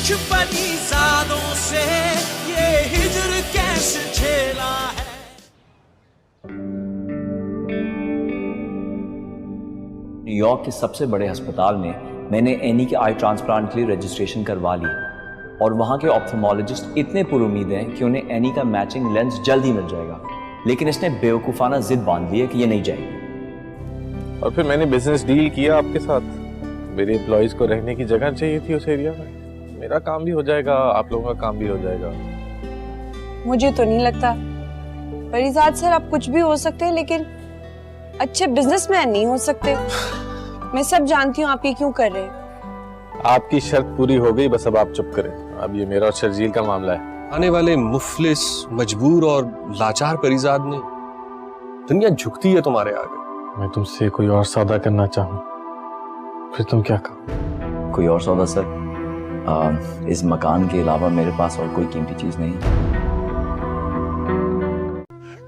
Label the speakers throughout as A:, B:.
A: कुछ परिजादों से ये हिजर कैसे झेला है।
B: न्यूयॉर्क के सबसे बड़े अस्पताल में मैंने एनी के आई ट्रांसप्लांट के लिए रजिस्ट्रेशन करवा ली और वहाँ के ऑप्थेमोलॉजिस्ट इतने पुरुमीद हैं कि उन्हें एनी का मैचिंग लेंस जल्द ही मिल जाएगा, लेकिन इसने बेवकूफ़ाना जिद बांध ली है कि ये नहीं जाएगी।
C: और फिर मैंने बिजनेस डील किया आपके साथ। मेरे एम्प्लॉइज को रहने की जगह चाहिए थी उस एरिया में। मेरा काम भी हो जाएगा, आप लोगों का काम भी हो जाएगा।
D: मुझे तो नहीं लगता परिजाद सर, आप कुछ भी हो सकते हैं लेकिन अच्छे बिजनेसमैन नहीं हो सकते। मैं सब जानती हूँ आप ये क्यों कर रहे हैं।
C: आपकी शर्त पूरी हो गई, बस अब आप चुप करें। अब ये मेरा और शर्जील का मामला है।
E: आने वाले मुफलिस, मजबूर और लाचार परिजाद ने दुनिया झुकती है तुम्हारे आगे।
C: मैं तुमसे कोई और सौदा करना चाहूँ, फिर तुम क्या कहो?
B: कोई और सौदा सर? इस मकान के अलावा मेरे पास और कोई कीमती चीज़ नहीं।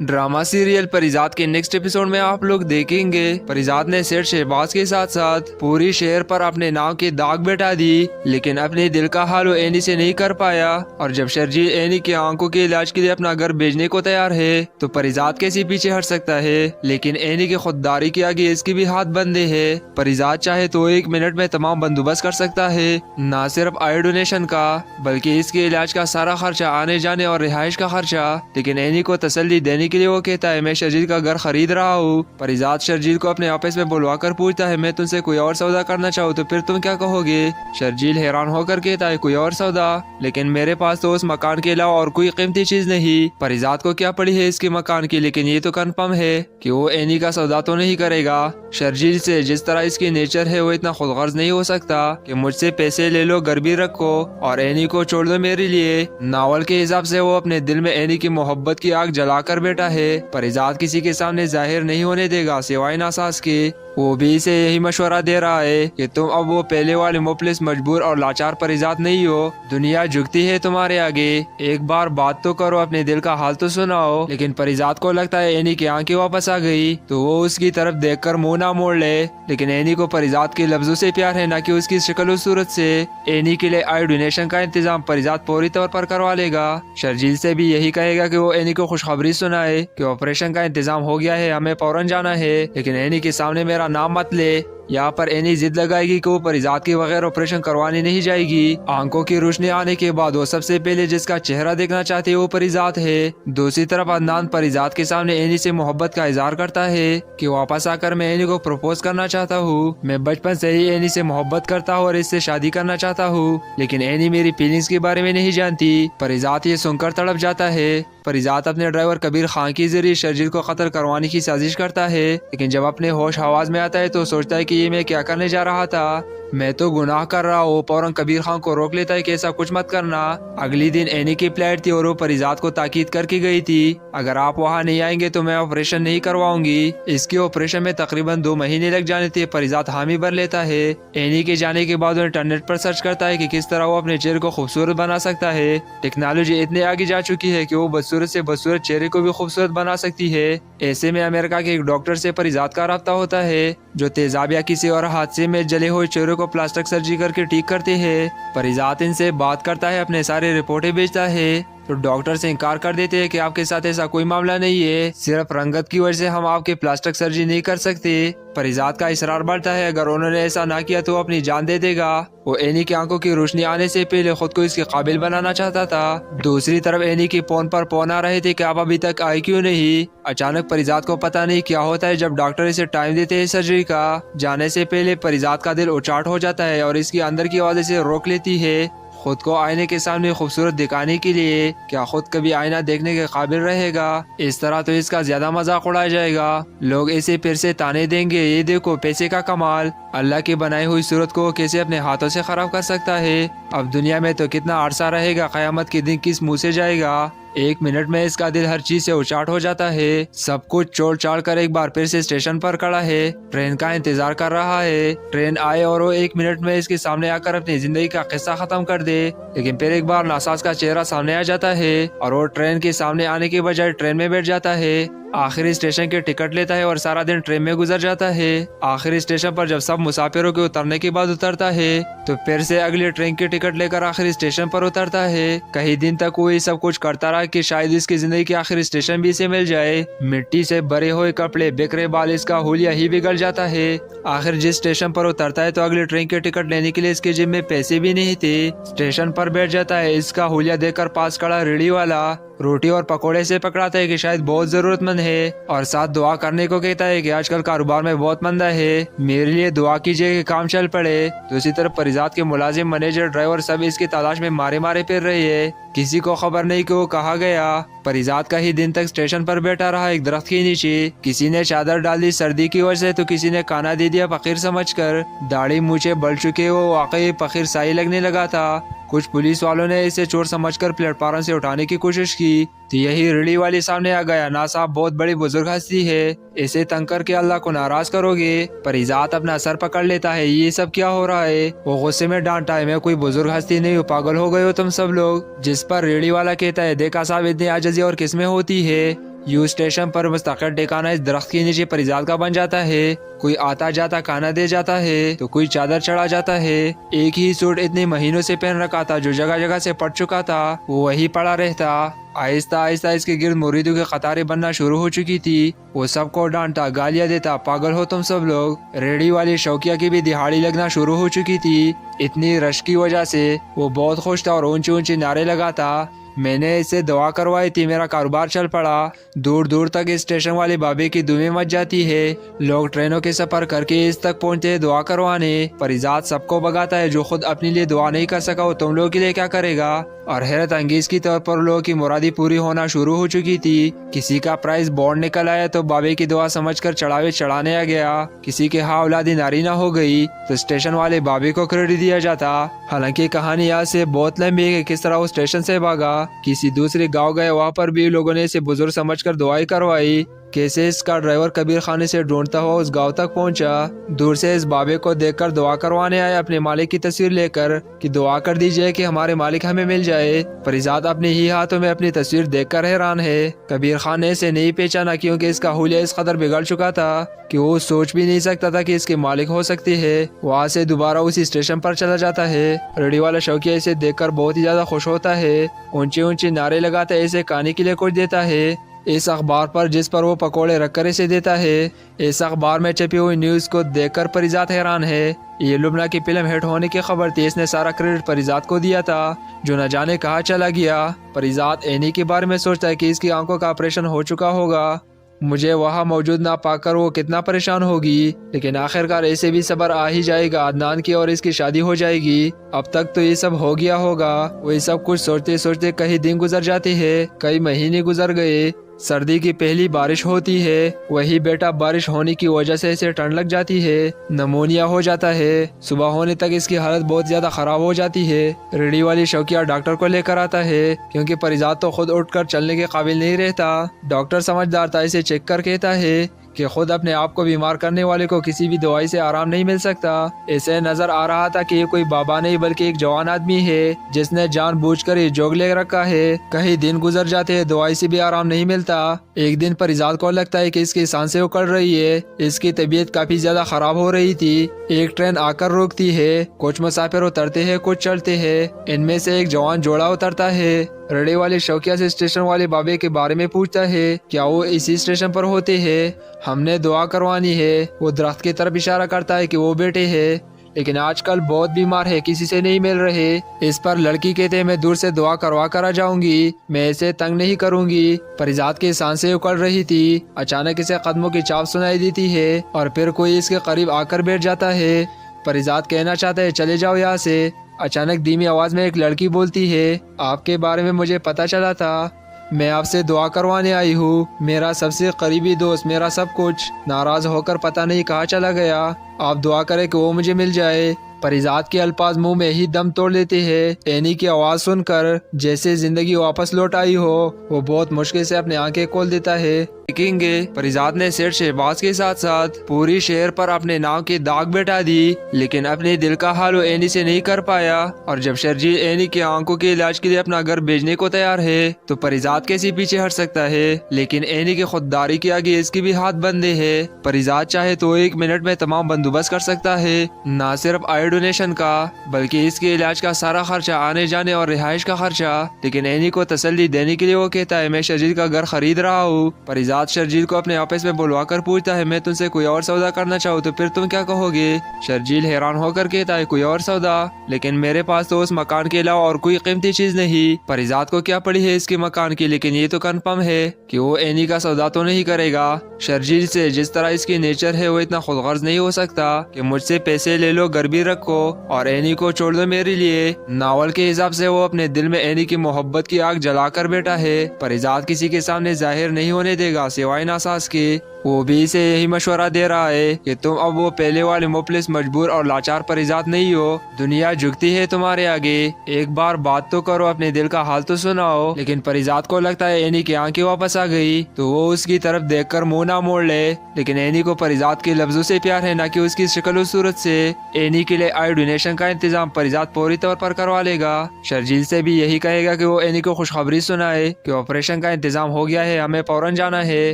F: ड्रामा सीरियल परिजाद के नेक्स्ट एपिसोड में आप लोग देखेंगे परिजाद ने सेठ शहबाज के साथ साथ पूरी शहर पर अपने नाम की दाग बैठा दी, लेकिन अपने दिल का हाल वो एनी से नहीं कर पाया। और जब शर्जील एनी की आंखों के इलाज के लिए अपना घर भेजने को तैयार है तो परिजाद कैसे पीछे हट सकता है। लेकिन एनी की खुददारी के आगे इसकी भी हाथ बंधे है। परिजाद चाहे तो 1 मिनट में तमाम बंदोबस्त कर सकता है, न सिर्फ आई डोनेशन का बल्कि इसके इलाज का सारा खर्चा, आने जाने और रिहाइश का खर्चा। लेकिन एनी को तसल्ली देने के लिए वो कहता है मैं शर्जील का घर खरीद रहा हूँ। परिजाद शर्जील को अपने ऑफिस में बुलवाकर पूछता है मैं तुमसे कोई और सौदा करना चाहूँ तो फिर तुम क्या कहोगे। शर्जील हैरान होकर कहता है कोई और सौदा, लेकिन मेरे पास तो उस मकान के अलावा और कोई कीमती चीज नहीं। परिजाद को क्या पड़ी है इसके मकान की, लेकिन ये तो कंफर्म है कि वो एनी का सौदा तो नहीं करेगा। शर्जील से जिस तरह इसकी नेचर है वो इतना खुदगर्ज नहीं हो सकता कि मुझसे पैसे ले लो, घर भी रखो और एनी को छोड़ दो मेरे लिए। नावल के हिसाब से वो अपने दिल में एनी की मोहब्बत की आग जलाकर बैठा है। परिजाद किसी के सामने जाहिर नहीं होने देगा सिवाय नासास के। वो भी इसे यही मशवरा दे रहा है कि तुम अब वो पहले वाले मुफलिस, मजबूर और लाचार परिजाद नहीं हो। दुनिया झुकती है तुम्हारे आगे, एक बार बात तो करो, अपने दिल का हाल तो सुनाओ। लेकिन परिजाद को लगता है एनी की आंखें वापस आ गई तो वो उसकी तरफ देखकर मुंह ना मोड़ ले। लेकिन एनी को परिजाद के लफ्जों से प्यार है, न कि उसकी शक्ल और सूरत से। एनी के लिए आई डोनेशन का इंतजाम परिजाद पूरी तौर पर करवा लेगा। शर्जील से भी यही कहेगा कि वो एनी को खुशखबरी सुनाए कि ऑपरेशन का इंतजाम हो गया है, हमें फौरन जाना है। लेकिन एनी के सामने मेरा नाम मत ले। यहाँ पर एनी जिद लगाएगी कि वो परिजाद के बगैर ऑपरेशन करवाने नहीं जाएगी। आंखों की रोशनी आने के बाद वो सबसे पहले जिसका चेहरा देखना चाहती है वो परिजाद है। दूसरी तरफ अदनान परिजाद के सामने एनी से मोहब्बत का इजहार करता है कि वापस आकर मैं एनी को प्रपोज करना चाहता हूँ। मैं बचपन से ही एनी से मोहब्बत करता हूँ और इससे शादी करना चाहता हूँ, लेकिन एनी मेरी फीलिंग्स के बारे में नहीं जानती। परिजाद ये सुनकर तड़प जाता है। परिजाद अपने ड्राइवर कबीर खान के जरिए शर्जील को कत्ल करवाने की साजिश करता है, लेकिन जब अपने होश हवास में आता है तो सोचता है कि ये मैं क्या करने जा रहा था, मैं तो गुनाह कर रहा हूँ। फौरन कबीर खान को रोक लेता है कि ऐसा कुछ मत करना। अगली दिन एनी की फ्लाइट थी और वो परिजाद को ताकीद करके गई थी अगर आप वहाँ नहीं आएंगे तो मैं ऑपरेशन नहीं करवाऊंगी। इसके ऑपरेशन में तकरीबन 2 महीने लग जाने थे। परिजाद हामी भर लेता है। एनी के जाने के बाद वो इंटरनेट पर सर्च करता है कि किस तरह वो अपने चेहरे को खूबसूरत बना सकता है। टेक्नोलॉजी इतने आगे जा चुकी है कि वो बदसूरत से बदसूरत चेहरे को भी खूबसूरत बना सकती है। ऐसे में अमेरिका के एक डॉक्टर से परिजाद का राब्ता होता है जो तेजाब या किसी और हादसे में जले हुए चेहरे को प्लास्टिक सर्जरी करके ठीक करते हैं। परिजाद इनसे बात करता है, अपने सारे रिपोर्टें भेजता है तो डॉक्टर से इनकार कर देते हैं कि आपके साथ ऐसा कोई मामला नहीं है, सिर्फ रंगत की वजह से हम आपके प्लास्टिक सर्जरी नहीं कर सकते। परिजाद का इसरार बढ़ता है, अगर उन्होंने ऐसा ना किया तो अपनी जान दे देगा। वो एनी की आंखों की रोशनी आने से पहले खुद को इसके काबिल बनाना चाहता था। दूसरी तरफ एनी की फोन पर फोन आ रहे थे कि आप अभी तक आए क्यों नहीं। अचानक परिजाद को पता नहीं क्या होता है जब डॉक्टर इसे टाइम देते हैं सर्जरी का। जाने से पहले परिजाद का दिल उचाट हो जाता है और इसकी अंदर की आवाज इसे रोक लेती है खुद को आईने के सामने खूबसूरत दिखाने के लिए। क्या खुद कभी आईना देखने के काबिल रहेगा? इस तरह तो इसका ज्यादा मजाक उड़ाया जाएगा। लोग इसे फिर से ताने देंगे, ये देखो पैसे का कमाल, अल्लाह की बनाई हुई सूरत को कैसे अपने हाथों से खराब कर सकता है। अब दुनिया में तो कितना अरसा रहेगा, कयामत के दिन किस मुंह से जाएगा। 1 मिनट में इसका दिल हर चीज से उचाट हो जाता है। सब कुछ छोड़ छाड़ कर एक बार फिर से स्टेशन पर खड़ा है, ट्रेन का इंतजार कर रहा है। ट्रेन आए और वो 1 मिनट में इसके सामने आकर अपनी जिंदगी का किस्सा खत्म कर दे। लेकिन फिर एक बार नासाज का चेहरा सामने आ जाता है और वो ट्रेन के सामने आने के बजाय ट्रेन में बैठ जाता है। आखिरी स्टेशन के टिकट लेता है और सारा दिन ट्रेन में गुजर जाता है। आखिरी स्टेशन पर जब सब मुसाफिरों के उतरने के बाद उतरता है तो फिर से अगली ट्रेन की टिकट लेकर आखिरी स्टेशन पर उतरता है। कई दिन तक वो ये सब कुछ करता रहा कि शायद इसकी जिंदगी के आखिरी स्टेशन भी इसे मिल जाए। मिट्टी से भरे हुए कपड़े, बिखरे बाल, इसका हुलिया ही बिगड़ जाता है। आखिर जिस स्टेशन पर उतरता है तो अगली ट्रेन के टिकट लेने के लिए इसके जेब में पैसे भी नहीं थे। स्टेशन पर बैठ जाता है। इसका हुलिया देखकर पास खड़ा रेडी वाला रोटी और पकोड़े से पकड़ाता है कि शायद बहुत जरूरतमंद है और साथ दुआ करने को कहता है कि आजकल कारोबार में बहुत मंदा है, मेरे लिए दुआ कीजिए कि काम चल पड़े। दूसरी तरफ परिजात के मुलाजिम, मैनेजर, ड्राइवर सब इसकी तलाश में मारे मारे फिर रही है। किसी को खबर नहीं कि वो कहाँ गया। परिजात का ही दिन तक स्टेशन पर बैठा रहा एक दरख्त के नीचे। किसी ने चादर डाल दी सर्दी की वजह से तो किसी ने खाना दे दिया फकीर समझकर। दाढ़ी मूछे बढ़ चुके वो वाकई फकीर साई लगने लगा था। कुछ पुलिस वालों ने इसे चोर समझकर प्लेटफार्म से उठाने की कोशिश की तो यही रेडी वाली सामने आ गया। ना साहब, बहुत बड़ी बुजुर्ग हस्ती है, इसे तंग करके अल्लाह को नाराज करोगे। परिजात अपना सर पकड़ लेता है, ये सब क्या हो रहा है। वो गुस्से में डांटा है, मैं कोई बुजुर्ग हस्ती नहीं हूँ, पागल हो गए हो तुम सब लोग। जिस पर रेडी वाला कहता है, देखा साहब, इतनी आजिज़ी और किसमें होती है। यू स्टेशन पर मुस्तकिल ठिकाना इस दरख्त के नीचे परिजात का बन जाता है। कोई आता जाता खाना दे जाता है तो कोई चादर चढ़ा जाता है। एक ही सूट इतने महीनों से पहन रखा था जो जगह जगह से पट चुका था, वो वही पड़ा रहता। आहिस्ता आहिस्ता इसके गिर्द मुरीदों की कतारें बनना शुरू हो चुकी थी। वो सबको डांटा, गालियां देता, पागल हो तुम सब लोग। रेडी वाली शौकिया की भी दिहाड़ी लगना शुरू हो चुकी थी। इतनी रश की वजह से वो बहुत खुश था और ऊंचे ऊंचे नारे लगाता। मैंने इससे दुआ करवाई थी, मेरा कारोबार चल पड़ा। दूर दूर तक इस स्टेशन वाले बाबे की दुमें मच जाती है। लोग ट्रेनों के सफर करके इस तक पहुंचते हैं दुआ करवाने। परिजात सबको भगाता है, जो खुद अपने लिए दुआ नहीं कर सका वो तुम लोगों के लिए क्या करेगा। और हैरत अंगेज की तौर पर लोगों की मुरादी पूरी होना शुरू हो चुकी थी। किसी का प्राइस बॉन्ड निकल आया तो बाबे की दुआ समझकर चढ़ावे चढ़ाने आ गया। किसी के हाँ औलादी नारीना हो गई तो स्टेशन वाले बाबे को क्रेडिट दिया जाता। हालांकि कहानी यहाँ से बहुत लंबी है कि किस तरह वो स्टेशन से भागा, किसी दूसरे गांव गए, वहाँ पर भी लोगों ने इसे बुजुर्ग समझकर दुआई करवाई। कैसे इसका ड्राइवर कबीर खाने से ढूंढता हुआ उस गांव तक पहुंचा। दूर से इस बाबे को देखकर दुआ करवाने आया अपने मालिक की तस्वीर लेकर कि दुआ कर दीजिए कि हमारे मालिक हमें मिल जाए। परिजात अपने ही हाथों में अपनी तस्वीर देखकर हैरान है। कबीर खान ने इसे नहीं पहचाना क्योंकि इसका हुलिया इस कदर बिगड़ चुका था कि वो सोच भी नहीं सकता था कि इसके मालिक हो सकती है। वहाँ से दोबारा उसी स्टेशन पर चला जाता है। रेडी वाला शौकिया इसे देखकर बहुत ही ज्यादा खुश होता है। ऊंचे ऊंचे नारे लगाता है, इसे खाने के लिए कुछ देता है। इस अखबार पर जिस पर वो पकोड़े रखकर इसे देता है, इस अखबार में छपी हुई न्यूज को देखकर परिजात हैरान है। ये लुबना की फिल्म हिट होने की खबर थी। इसने सारा क्रेडिट परिजात को दिया था जो न जाने कहाँ चला गया। परिजात एनी के बारे में सोचता है कि इसकी आंखों का ऑपरेशन हो चुका होगा। मुझे वहाँ मौजूद ना पाकर वो कितना परेशान होगी, लेकिन आखिरकार ऐसे भी सब्र आ ही जाएगा। अदनान की और इसकी शादी हो जाएगी। अब तक तो ये सब हो गया होगा। वो ये सब कुछ सोचते सोचते कई दिन गुजर जाते हैं, कई महीने गुजर गए। सर्दी की पहली बारिश होती है। वही बेटा बारिश होने की वजह से इसे ठंड लग जाती है, नमोनिया हो जाता है। सुबह होने तक इसकी हालत बहुत ज्यादा खराब हो जाती है। रेडी वाली शौकिया डॉक्टर को लेकर आता है क्योंकि परिजात तो खुद उठकर चलने के काबिल नहीं रहता। डॉक्टर समझदार था, इसे चेक कर कहता है कि खुद अपने आप को बीमार करने वाले को किसी भी दवाई से आराम नहीं मिल सकता। इसे नजर आ रहा था कि ये कोई बाबा नहीं बल्कि एक जवान आदमी है जिसने जानबूझकर ये जोग ले रखा है। कई दिन गुजर जाते हैं, दवाई से भी आराम नहीं मिलता। एक दिन परिजात को लगता है कि इसकी सांसें उकड़ रही है। इसकी तबीयत काफी ज्यादा खराब हो रही थी। एक ट्रेन आकर रुकती है। कुछ मुसाफिर उतरते हैं, कुछ चलते हैं। इनमें से एक जवान जोड़ा उतरता है। रेडी वाले शौकिया से स्टेशन वाले बाबे के बारे में पूछता है, क्या वो इसी स्टेशन पर होते हैं? हमने दुआ करवानी है। वो दरख्त की तरफ इशारा करता है कि वो बेटे हैं, लेकिन आजकल बहुत बीमार है, किसी से नहीं मिल रहे। इस पर लड़की कहते हैं, मैं दूर से दुआ करवा कर आ जाऊंगी, मैं इसे तंग नहीं करूंगी। परिजात की सांसें उकड़ रही थी। अचानक इसे कदमों की चाप सुनाई देती है और फिर कोई इसके करीब आकर बैठ जाता है। परिजात कहना चाहता है, चले जाओ यहाँ से। अचानक धीमी आवाज में एक लड़की बोलती है, आपके बारे में मुझे पता चला था, मैं आपसे दुआ करवाने आई हूँ। मेरा सबसे करीबी दोस्त, मेरा सब कुछ, नाराज होकर पता नहीं कहाँ चला गया। आप दुआ करें कि वो मुझे मिल जाए। परिजात के अल्फाज मुंह में ही दम तोड़ लेते हैं। एनी की आवाज सुनकर जैसे जिंदगी वापस लौट आई हो। वो बहुत मुश्किल से अपनी आंखें खोल देता है। देखेंगे परिजात ने सेठ शहबाज के साथ साथ पूरी शहर पर अपने नाम की दाग बैठा दी, लेकिन अपने दिल का हाल वो एनी से नहीं कर पाया। और जब शर्जील एनी की आंखों के इलाज के लिए अपना घर भेजने को तैयार है तो परिजात कैसे पीछे हट सकता है। लेकिन एनी की खुददारी के आगे इसके भी हाथ बंधे है। परिजात चाहे तो 1 मिनट में तमाम बंदोबस्त कर सकता है, न सिर्फ आई डोनेशन का बल्कि इसके इलाज का सारा खर्चा, आने जाने और रिहाइश का खर्चा। लेकिन एनी को तसल्ली देने के लिए वो कहता है मैं शर्जील का घर खरीद रहा हूँ। परिजात शर्जील को अपने ऑफिस में बुलवाकर पूछता है मैं तुमसे कोई और सौदा करना चाहूँ तो फिर तुम क्या कहोगे। शर्जील हैरान होकर कहता है कोई और सौदा, लेकिन मेरे पास तो उस मकान के अलावा और कोई कीमती चीज नहीं। परिजात को क्या पड़ी है इसके मकान की, लेकिन ये तो कन्फर्म है कि वो एनी का सौदा तो नहीं करेगा। शर्जील से जिस तरह इसकी नेचर है वो इतना खुदगर्ज नहीं हो सकता कि मुझसे पैसे ले लो, घर भी रखो और एनी को छोड़ दो मेरे लिए। नावल के हिसाब से वो अपने दिल में एनी की मोहब्बत की आग जलाकर बैठा है। परिजात किसी के सामने जाहिर नहीं होने देगा सिवाय नासास के। वो भी इसे यही मशवरा दे रहा है कि तुम अब वो पहले वाले मुफलिस, मजबूर और लाचार परिजात नहीं हो। दुनिया झुकती है तुम्हारे आगे, एक बार बात तो करो, अपने दिल का हाल तो सुनाओ। लेकिन परिजात को लगता है एनी की आंखें वापस आ गई तो वो उसकी तरफ देखकर मुंह ना मोड़ ले। लेकिन एनी को परिजात के लफ्जों से प्यार है, न कि उसकी शक्ल और सूरत से। एनी के लिए आई डोनेशन का इंतजाम परिजात पूरी तौर पर करवा लेगा। शर्जील से भी यही कहेगा कि वो एनी को खुशखबरी सुनाए कि ऑपरेशन का इंतजाम हो गया है, हमें फौरन जाना है।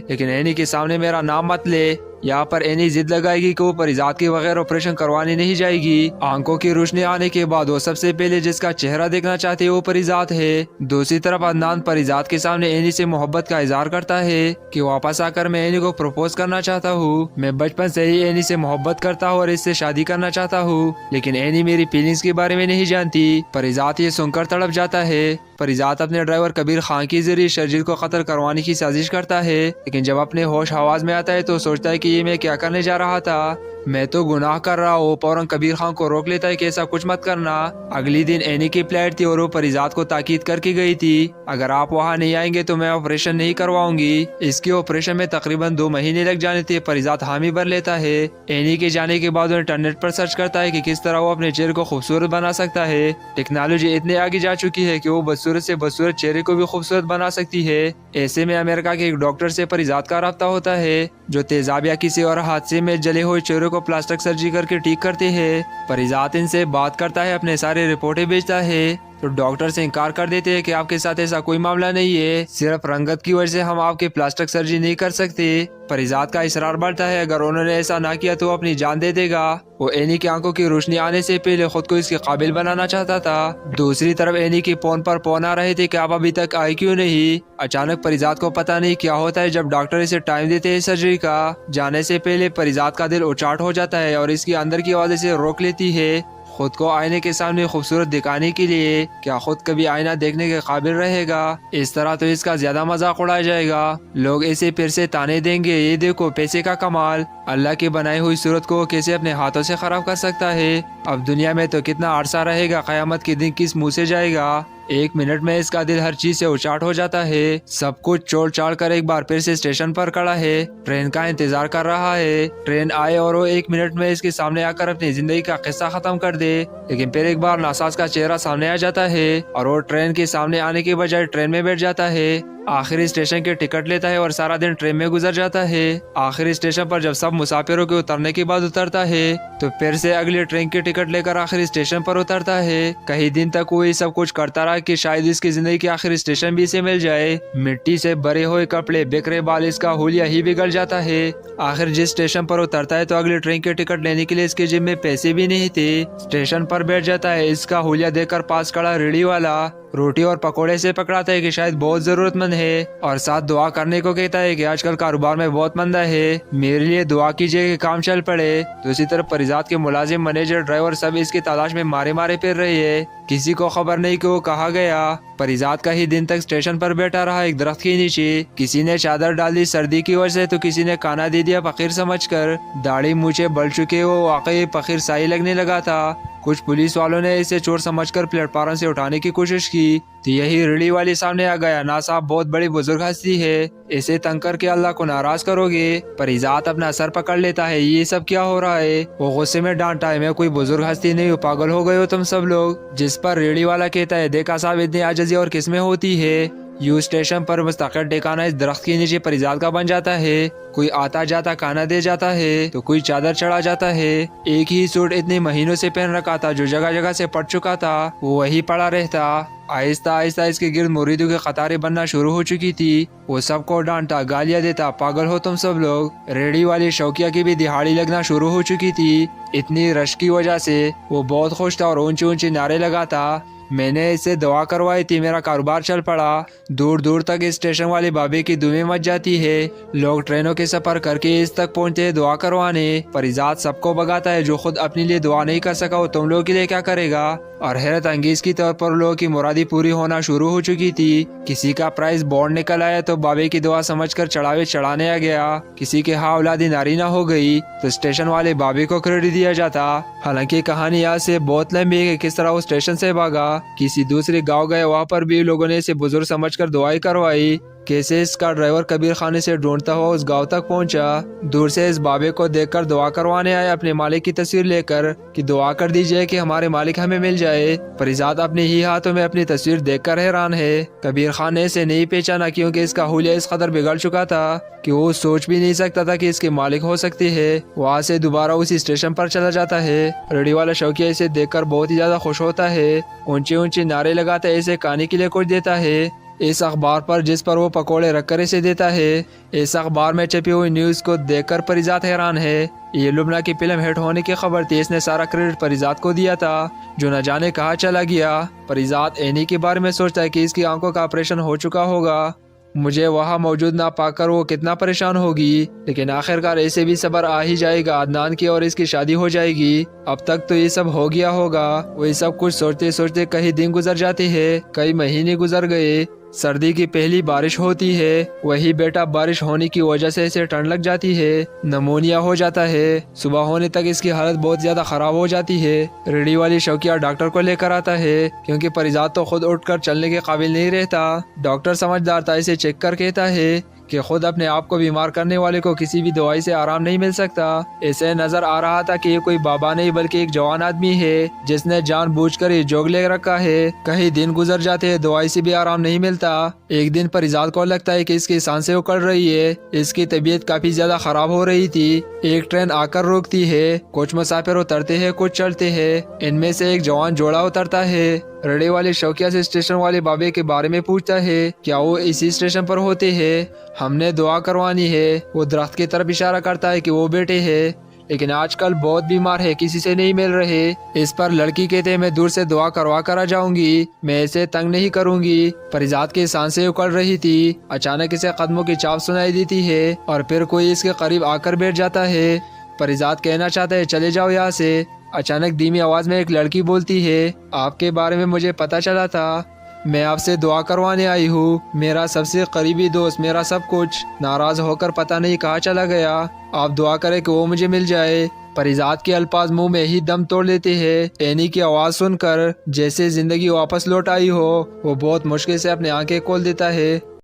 F: लेकिन एनी के सामने मेरा नाम मत ले। यहाँ पर एनी जिद लगाएगी कि वो परिजात के बगैर ऑपरेशन करवाने नहीं जाएगी। आंखों की रोशनी आने के बाद वो सबसे पहले जिसका चेहरा देखना चाहते है वो परिजात है। दूसरी तरफ अदनान परिजात के सामने एनी से मोहब्बत का इजहार करता है कि वापस आकर मैं एनी को प्रपोज करना चाहता हूँ। मैं बचपन से ही एनी से मोहब्बत करता हूँ और इससे शादी करना चाहता हूँ, लेकिन एनी मेरी फीलिंग्स के बारे में नहीं जानती। परिजात ये सुनकर तड़प जाता है। परिजात अपने ड्राइवर कबीर खान के जरिए शर्जील को कत्ल करवाने की साजिश करता है, लेकिन जब अपने होश हवास में आता है तो सोचता है कि ये मैं क्या करने जा रहा था, मैं तो गुनाह कर रहा हूँ। फौरन कबीर खान को रोक लेता है कि ऐसा कुछ मत करना। अगली दिन एनी की फ्लाइट थी और वो परिजात को ताकीद करके गई थी अगर आप वहाँ नहीं आएंगे तो मैं ऑपरेशन नहीं करवाऊंगी। इसके ऑपरेशन में तकरीबन 2 महीने लग जाने थे। परिजात हामी भर लेता है। एनी के जाने के बाद वो इंटरनेट पर सर्च करता है कि किस तरह वो अपने चेहरे को खूबसूरत बना सकता है। टेक्नोलॉजी इतने आगे जा चुकी है कि वो बदसूरत से बदसूरत चेहरे को भी खूबसूरत बना सकती है। ऐसे में अमेरिका के एक डॉक्टर से परिजात का राब्ता होता है जो तेजाब या किसी और हादसे में जले हुए चेहरे को प्लास्टिक सर्जरी करके ठीक करते हैं। परिजात इनसे बात करता है, अपने सारे रिपोर्टें भेजता है तो डॉक्टर से इनकार कर देते हैं कि आपके साथ ऐसा कोई मामला नहीं है, सिर्फ रंगत की वजह से हम आपकी प्लास्टिक सर्जरी नहीं कर सकते। परिजात का इसरार बढ़ता है, अगर उन्होंने ऐसा ना किया तो अपनी जान दे देगा। वो एनी की आंखों की रोशनी आने से पहले खुद को इसके काबिल बनाना चाहता था। दूसरी तरफ एनी के फोन पर फोन आ रहे थे कि आप अभी तक आए क्यों नहीं। अचानक परिजात को पता नहीं क्या होता है जब डॉक्टर इसे टाइम देते हैं सर्जरी का। जाने से पहले परिजात का दिल उचाट हो जाता है और इसकी अंदर की आवाज इसे रोक लेती है खुद को आईने के सामने खूबसूरत दिखाने के लिए। क्या खुद कभी आईना देखने के काबिल रहेगा? इस तरह तो इसका ज्यादा मजाक उड़ाया जाएगा। लोग इसे फिर से ताने देंगे, ये देखो पैसे का कमाल, अल्लाह की बनाई हुई सूरत को कैसे अपने हाथों से खराब कर सकता है। अब दुनिया में तो कितना अरसा रहेगा, कयामत के दिन किस मुंह से जाएगा। 1 मिनट में इसका दिल हर चीज से उचाट हो जाता है। सब कुछ छोड़ छाड़ कर एक बार फिर से स्टेशन पर खड़ा है, ट्रेन का इंतजार कर रहा है। ट्रेन आए और वो 1 मिनट में इसके सामने आकर अपनी जिंदगी का किस्सा खत्म कर दे। लेकिन फिर एक बार नासाज का चेहरा सामने आ जाता है और वो ट्रेन के सामने आने के बजाय ट्रेन में बैठ जाता है। आखिरी स्टेशन के टिकट लेता है और सारा दिन ट्रेन में गुजर जाता है। आखिरी स्टेशन पर जब सब मुसाफिरों के उतरने के बाद उतरता है तो फिर से अगली ट्रेन की टिकट लेकर आखिरी स्टेशन पर उतरता है। कई दिन तक वो ये सब कुछ करता रहा कि शायद इसकी जिंदगी के आखिरी स्टेशन भी इसे मिल जाए। मिट्टी से भरे हुए कपड़े, बिखरे बाल, इसका हुलिया ही बिगड़ जाता है। आखिर जिस स्टेशन पर उतरता है तो अगली ट्रेन के टिकट लेने के लिए इसके जेब में पैसे भी नहीं थे। स्टेशन पर बैठ जाता है। इसका हुलिया देखकर पास खड़ा रेडी वाला रोटी और पकोड़े से पकड़ाता है कि शायद बहुत जरूरतमंद है और साथ दुआ करने को कहता है कि आजकल कारोबार में बहुत मंदा है, मेरे लिए दुआ कीजिए कि काम चल पड़े। दूसरी तरफ परिजात के मुलाजिम, मैनेजर, ड्राइवर सब इसकी तलाश में मारे मारे फिर रही है। किसी को खबर नहीं कि वो कहाँ गया। परिजात का ही दिन तक स्टेशन पर बैठा रहा एक दरख्त के नीचे। किसी ने चादर डाल दी सर्दी की वजह से तो किसी ने खाना दे दिया फकीर समझकर। दाढ़ी मूछे बढ़ चुके वो वाकई फकीर साई लगने लगा था। कुछ पुलिस वालों ने इसे चोर समझकर प्लेटफार्म से उठाने की कोशिश की तो यही रेडी वाली सामने आ गया। ना साहब, बहुत बड़ी बुजुर्ग हस्ती है, इसे तंग करके अल्लाह को नाराज करोगे। परिजात अपना सर पकड़ लेता है, ये सब क्या हो रहा है। वो गुस्से में डांटा है, मैं कोई बुजुर्ग हस्ती नहीं हूँ, पागल हो गए हो तुम सब लोग। जिस पर रेडी वाला कहता है, देखा साहब इतनी आजिज़ी और किसमें होती है। यूं स्टेशन पर मुस्तकिल ठिकाना इस दरख्त के नीचे परिजात का बन जाता है। कोई आता जाता खाना दे जाता है तो कोई चादर चढ़ा जाता है। एक ही सूट इतने महीनों से पहन रखा था जो जगह जगह से पट चुका था, वो वही पड़ा रहता। आहिस्ता आहिस्ता इसके गिर्द मुरीदों की कतारें बनना शुरू हो चुकी थी। वो सबको डांटता, गालियां देता, पागल हो तुम सब लोग। रेडी वाली शौकिया की भी दिहाड़ी लगना शुरू हो चुकी थी। इतनी रश की वजह से वो बहुत खुश था और ऊंचे ऊंचे नारे लगाता। मैंने इससे दुआ करवाई थी, मेरा कारोबार चल पड़ा। दूर दूर तक इस स्टेशन वाले बाबे की दुमें मच जाती है। लोग ट्रेनों के सफर करके इस तक पहुंचते हैं दुआ करवाने। परिजात सबको भगाता है, जो खुद अपने लिए दुआ नहीं कर सका वो तुम लोगों के लिए क्या करेगा। और हैरत अंगेज की तौर पर लोगों की मुरादी पूरी होना शुरू हो चुकी थी। किसी का प्राइस बॉन्ड निकल आया तो बाबे की दुआ समझकर चढ़ावे चढ़ाने आ गया। किसी के हाँ औलादी नारी ना हो गई तो स्टेशन वाले बाबे को क्रेडिट दिया जाता। हालांकि कहानी यहाँ से बहुत लंबी है कि किस तरह वो स्टेशन से भागा, किसी दूसरे गांव गए, वहाँ पर भी लोगों ने इसे बुजुर्ग समझकर दुआई करवाई। कैसे इसका ड्राइवर कबीर खाने से ढूंढता हुआ उस गांव तक पहुंचा। दूर से इस बाबे को देखकर दुआ करवाने आया अपने मालिक की तस्वीर लेकर कि दुआ कर दीजिए कि हमारे मालिक हमें मिल जाए। परिजात अपने ही हाथों में अपनी तस्वीर देखकर हैरान है। कबीर खान ने इसे नहीं पहचाना क्योंकि इसका हुलिया इस कदर बिगड़ चुका था कि वो सोच भी नहीं सकता था कि इसके मालिक हो सकती है। वहाँ से दोबारा उसी स्टेशन पर चला जाता है। रेडी वाला शौकिया इसे देखकर बहुत ही ज्यादा खुश होता है। ऊंचे ऊंचे नारे लगाता है, इसे खाने के लिए कुछ देता है। इस अखबार पर जिस पर वो पकोड़े रखकर इसे देता है, इस अखबार में छपी हुई न्यूज को देखकर परिजात हैरान है। ये लुबना की फिल्म हिट होने की खबर थी। इसने सारा क्रेडिट परिजात को दिया था जो न जाने कहाँ चला गया। परिजात एनी के बारे में सोचता है कि इसकी आंखों का ऑपरेशन हो चुका होगा। मुझे वहाँ मौजूद ना पाकर वो कितना परेशान होगी, लेकिन आखिरकार ऐसे भी सबर आ ही जाएगा। अदनान की और इसकी शादी हो जाएगी। अब तक तो ये सब हो गया होगा। वो ये सब कुछ सोचते सोचते कई दिन गुजर जाते हैं, कई महीने गुजर गए। सर्दी की पहली बारिश होती है। वही बेटा बारिश होने की वजह से इसे ठंड लग जाती है, नमोनिया हो जाता है। सुबह होने तक इसकी हालत बहुत ज्यादा खराब हो जाती है। रेडी वाली शौकिया डॉक्टर को लेकर आता है क्योंकि परिजात तो खुद उठकर चलने के काबिल नहीं रहता। डॉक्टर समझदार था, इसे चेक कर कहता है कि खुद अपने आप को बीमार करने वाले को किसी भी दवाई से आराम नहीं मिल सकता। ऐसे नजर आ रहा था कि ये कोई बाबा नहीं बल्कि एक जवान आदमी है जिसने जानबूझकर ये जोग ले रखा है। कई दिन गुजर जाते हैं, दवाई से भी आराम नहीं मिलता। एक दिन परिजात को लगता है कि इसकी सांसें उखड़ रही है। इसकी तबीयत काफी ज्यादा खराब हो रही थी। एक ट्रेन आकर रुकती है। कुछ मुसाफिर उतरते हैं, कुछ चलते हैं। इनमें से एक जवान जोड़ा उतरता है। रेडी वाले शौकिया से स्टेशन वाले बाबे के बारे में पूछता है, क्या वो इसी स्टेशन पर होते हैं? हमने दुआ करवानी है। वो दरख्त की तरफ इशारा करता है कि वो बेटे हैं, लेकिन आजकल बहुत बीमार है, किसी से नहीं मिल रहे। इस पर लड़की कहते हैं, मैं दूर से दुआ करवा कर आ जाऊंगी, मैं इसे तंग नहीं करूंगी। परिजात की सांसें उखड़ रही थी। अचानक इसे कदमों की चाप सुनाई देती है और फिर कोई इसके करीब आकर बैठ जाता है। परिजात कहना चाहता है, चले जाओ यहाँ से। अचानक धीमी आवाज में एक लड़की बोलती है, आपके बारे में मुझे पता चला था, मैं आपसे दुआ करवाने आई हूँ। मेरा सबसे करीबी दोस्त, मेरा सब कुछ नाराज होकर पता नहीं कहाँ चला गया। आप दुआ करें कि वो मुझे मिल जाए। परिजात के अल्फाज मुंह में ही दम तोड़ लेते हैं। एनी की आवाज सुनकर जैसे जिंदगी वापस लौट आई हो, वो बहुत मुश्किल से अपनी आंखें खोल देता है।